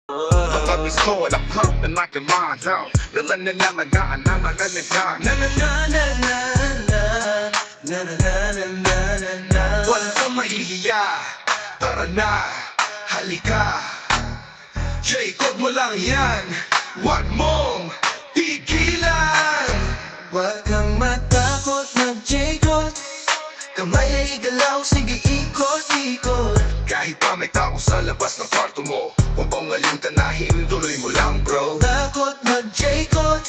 Love is cold, I pump and knock your mind out. The na na na na na na na na na na na na. Wala kang mahihiya, tara na, halika. Jacob mo lang yan, wag mong tigilan. Huwag kang matakot mag-Jacob, kamay ay galaw, sige ikot-ikot. Kahit pa may tao sa labas ng kwarto mo, huwag mong alintanahin, tuloy mo lang bro. Takot mag-Jacob,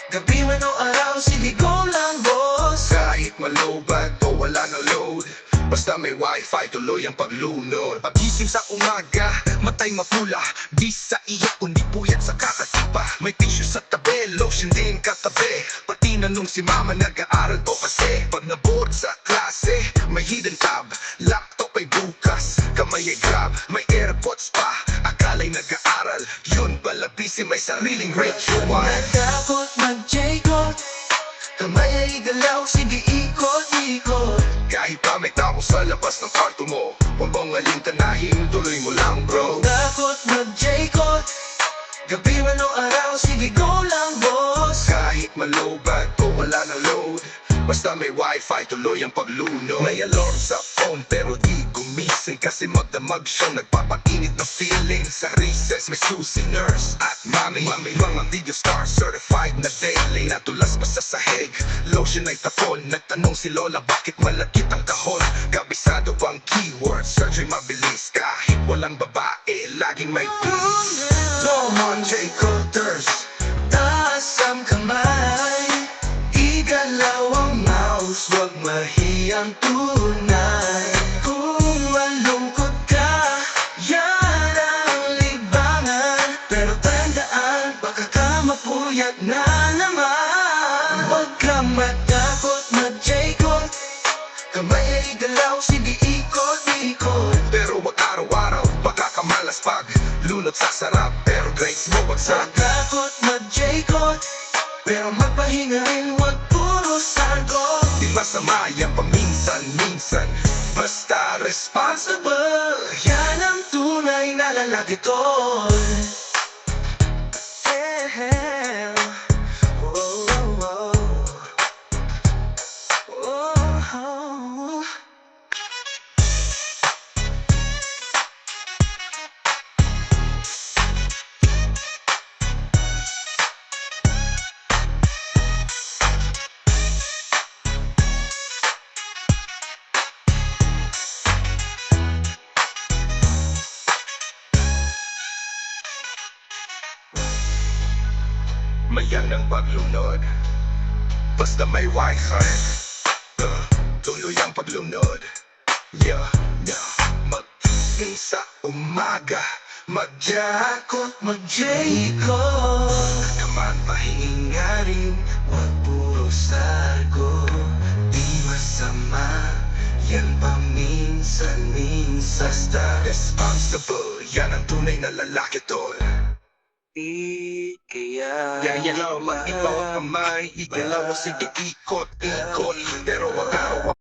gabi man o araw, sige go lang boss. Kahit malobad o wala ng load, basta may wifi, tuloy ang paglunod. Pagising sa umaga, matay mapula, di sa iyo kundi puyat sa kakatipa. May tissue sa tabi, lotion din katabi. Pati na nung si mama nag-aaral po kasi, pag naboard sa klase, may hidden tab, laptop ay bukas, kamay ay grab, may airpods pa, akala'y nag-aaral. Yun pala busy, may sariling ritual. Takot mag-Jacob, kamay ay galaw, sige ikot-ikot. Kahit pa may tao sa labas ng kwarto mo, huwag mong alintanahin, tuloy mo lang bro. Takot mag-Jacob, gabi man o araw, sige go lang boss. Kahit malobad o wala na load, basta may wifi, tuloy ang paglunod. May alarm sa phone pero di gumising, kasi magdamag siya, nagpapainit ng feeling. Sa recess may susi, nurse at mami, mga video star certified na daily. Natulas pa sa sahig, lotion ay tapon. Nagtanong si Lola bakit malagkit ang kahon. Kabisado ang keyword, surgery mabilis. Kahit walang babae, laging may peace. Come on Jacob, thirst. Taas ang kamay, igalaw ang mouse, huwag mahiyang tunay. Kung malungkot ka, yan ang libangan, pero tandaan, baka ka mapuyat na naman. Huwag kang matakot mag-Jacob, kamay ay galaw, sige ikot-ikot. Pero wag araw-araw, baka kamalas pag lunod sa sarap, pero grace mo bagsak. Takot mag-Jacob, pero magpahinga rin, huwag puro sargo. Di masama yan paminsan-minsan, basta responsible. Yan ang tunay na lalaki tol. Oh, oh, oh. Oh. Mayan ang paglunod, basta may wifi, tuloy ang paglunod. Yeah, magising sa umaga, Takot mag-Jacob, naman pahinga rin, huwag puro sargo. Di masama, yan paminsan-minsan. basta responsible. Yan ang tunay na lalaki tol. Di kaya Galaw, mag-ibaw ang kamay, igalaw mo sige ikot-ikot. Pero wag araw